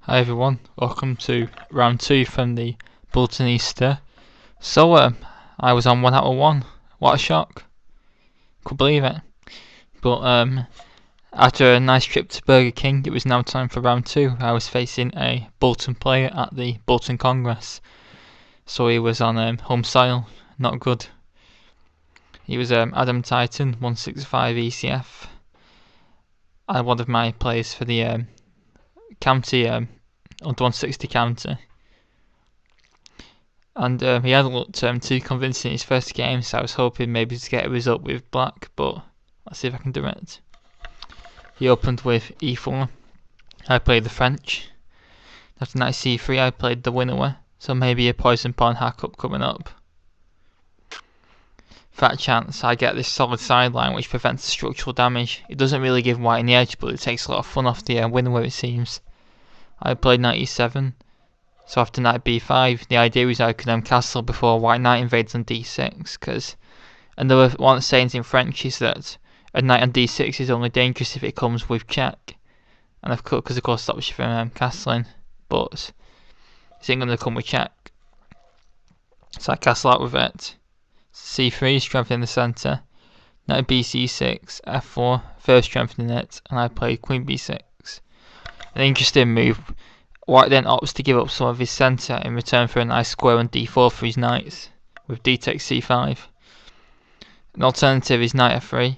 Hi everyone, welcome to round 2 from the Bolton Easter. So I was on 1 out of 1, what a shock, couldn't believe it. But after a nice trip to Burger King, it was now time for round 2. I was facing a Bolton player at the Bolton Congress, so he was on home soil, not good. He was Adam Tyton, 165 ECF, and one of my players for the county under 160 county, and he hadn't looked too convincing in his first game, so I was hoping maybe to get a result with black, but let's see if I can do it. He opened with e4, I played the French. After knight c3 I played the winner, so maybe a poison pawn hack up coming up. Fat chance I get this solid sideline which prevents the structural damage. It doesn't really give white any edge, but it takes a lot of fun off the winner, it seems. I played knight e7, so after knight b5, the idea is I could castle before white knight invades on d6, because another one saying in French is that a knight on d6 is only dangerous if it comes with check, and of course stops you from castling, but it's not going to come with check, so I castle out with it. c3, strengthening the centre, knight bc6, f4, further strengthening it, and I played queen b6. An interesting move. White then opts to give up some of his centre in return for a nice square on d4 for his knights, with d takes c5. An alternative is knight f3,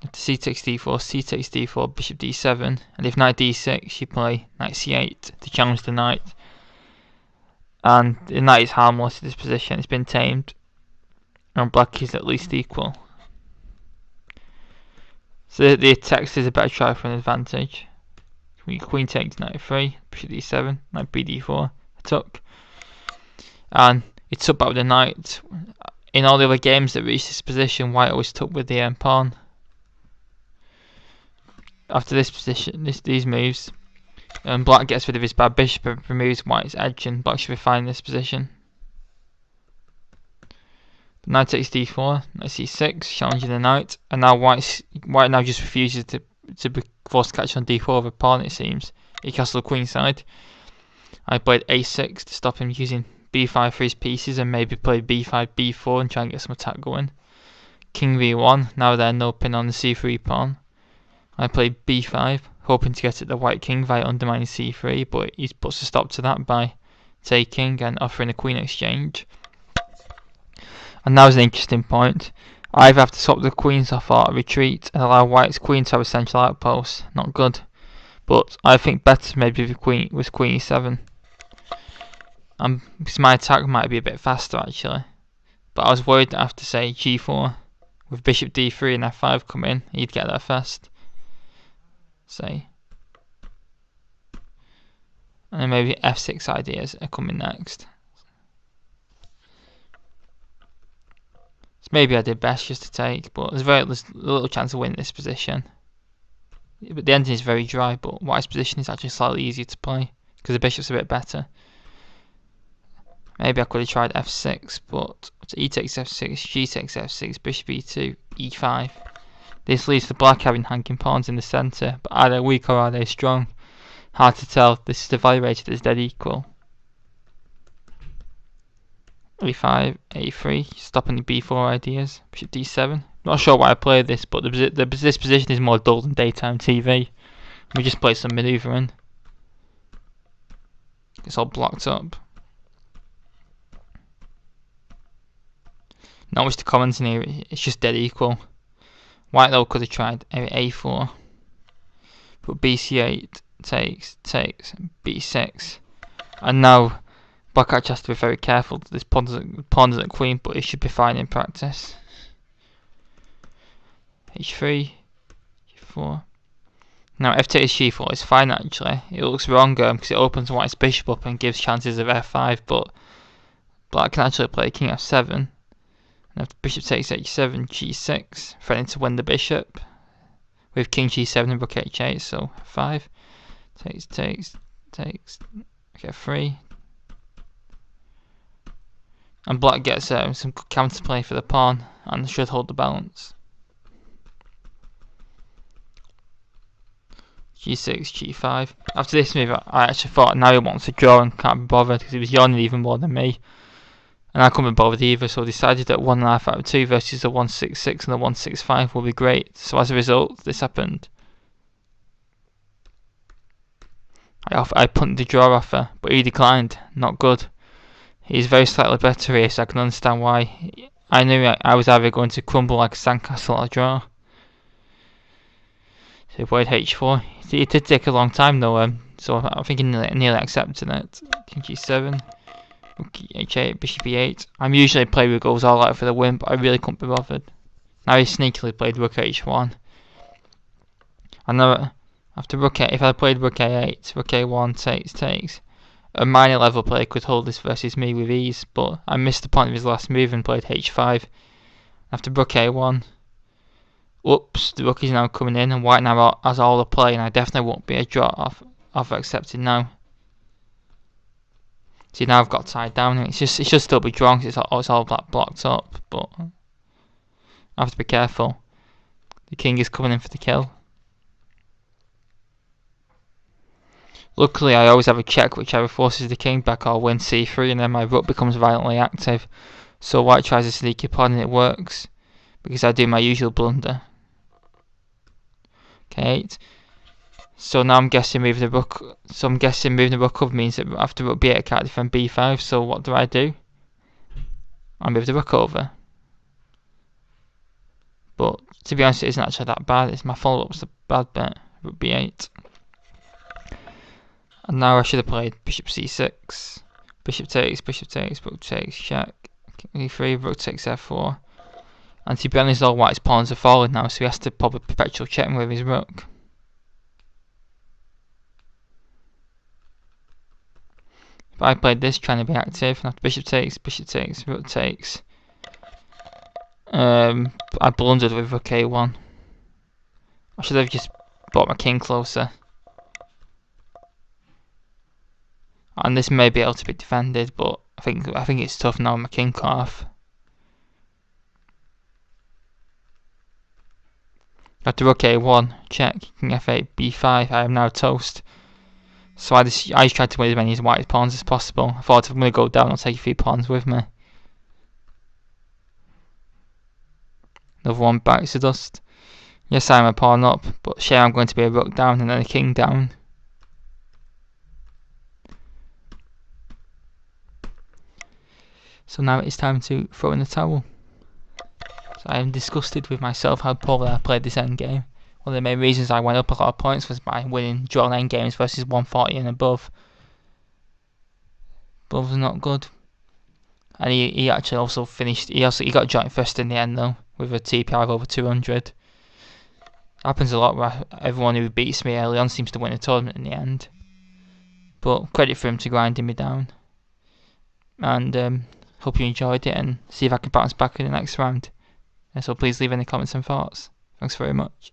after c takes d4, c takes d4, bishop d7, and if knight d6 you play knight c8 to challenge the knight. And the knight is harmless in this position, it's been tamed, and black is at least equal. So the text is a better try for an advantage. Queen takes knight f3, bishop d7, knight bd4, I took. And it took back with the knight. In all the other games that reached this position, white always took with the pawn. After this position, these moves, black gets rid of his bad bishop and removes white's edge, and black should be fine in this position. Knight takes d4, knight c6, challenging the knight, and now white now just refuses to be forced to catch on d4 with a pawn, it seems. He castled queenside. I played a6 to stop him using b5 for his pieces, and maybe played b5 b4 and try and get some attack going. King v1, now there no pin on the c3 pawn. I played b5, hoping to get at the white king via undermining c3, but he puts a stop to that by taking and offering a queen exchange. And now is an interesting point. I either have to swap the queens off or retreat and allow white's queen to have a central outpost. Not good. But I think better maybe with queen e7. Because my attack might be a bit faster actually. But I was worried that after say g4, with bishop d3 and f5 come in, he'd get there first. Say. And then maybe f6 ideas are coming next. Maybe I did best just to take, but there's a little chance of winning this position. But the ending is very dry, but white's position is actually slightly easier to play, because the bishop's a bit better. Maybe I could have tried f6, but e takes f6, g takes f6, bishop e2, e5. This leaves the black having hanging pawns in the centre, but are they weak or are they strong? Hard to tell, this is evaluated as dead equal. e5, a3, stopping the b4 ideas, bishop d7. Not sure why I played this, but this position is more dull than daytime TV. We just play some manoeuvring. It's all blocked up. Not much to comment in here, it's just dead equal. White though could have tried a4, but bc8 takes, b6, and now black actually has to be very careful. This pawn isn't queen, but it should be fine in practice. h3, g4. Now f takes g4 is fine actually. It looks wrong because it opens white's bishop up and gives chances of f5, but black can actually play king f7. And after bishop takes h7, g6, threatening to win the bishop with king g7 and rook h8. So 5 takes, okay, 3. And black gets some good counterplay for the pawn and should hold the balance. G6, G5. After this move, I actually thought now he wants to draw and can't be bothered because he was yawning even more than me. And I couldn't be bothered either, so I decided that 1.5 out of 2 versus the 166 and the 165 will be great. So as a result, this happened. I punted the draw offer, but he declined. Not good. He's very slightly better here, so I can understand why. I knew I was either going to crumble like a sandcastle or draw. So he played H4. It did take a long time though, so I think he nearly accepted it. King G7, H8, Bishop E8. I'm usually play with goals all out for the win, but I really couldn't be bothered. Now he sneakily played Rook H1. I know after Rook A, if I played Rook A8, Rook A1 takes. A minor level player could hold this versus me with ease, but I missed the point of his last move and played H5. After Rook A1. Whoops, the rook is now coming in and white now has all the play, and I definitely won't be a draw offer accepted now. See, now I've got tied down. It should still be drawn because it's all blocked up, but I have to be careful. The king is coming in for the kill. Luckily, I always have a check which either forces the king back or wins c3, and then my rook becomes violently active. So white tries a sneaky pawn and it works, because I do my usual blunder. K8. So now I'm guessing moving the rook. So I'm guessing moving the rook up means that after rook B8 I can't defend B5. So what do? I move the rook over. But to be honest, it isn't actually that bad. It's my follow-up's the bad bit. Rook B8. And now I should have played Bishop C6. Bishop takes, rook takes, check. E3, rook takes F4. And to be honest, all white's pawns are falling now, so he has to probably perpetual check with his rook. But I played this trying to be active, and after bishop takes, rook takes. I blundered with rook A1. I should have just brought my king closer. And this may be able to be defended, but I think it's tough now with my king cut off. After rook A1, check, king F8, B5, I am now toast. So I just tried to win as many white pawns as possible. I thought if I'm going to go down, I'll take a few pawns with me. Another one bites the dust. Yes, I'm a pawn up, but shame I'm going to be a rook down and then a king down. So now it's time to throw in the towel. So I am disgusted with myself how poorly I played this endgame. One of the main reasons I went up a lot of points was by winning drawn endgames versus 140 and above. Above was not good. And he actually also finished, he got joint first in the end though, with a TPI of over 200. Happens a lot where everyone who beats me early on seems to win a tournament in the end. But credit for him to grinding me down. And hope you enjoyed it, and see if I can bounce back in the next round. So please leave any comments and thoughts. Thanks very much.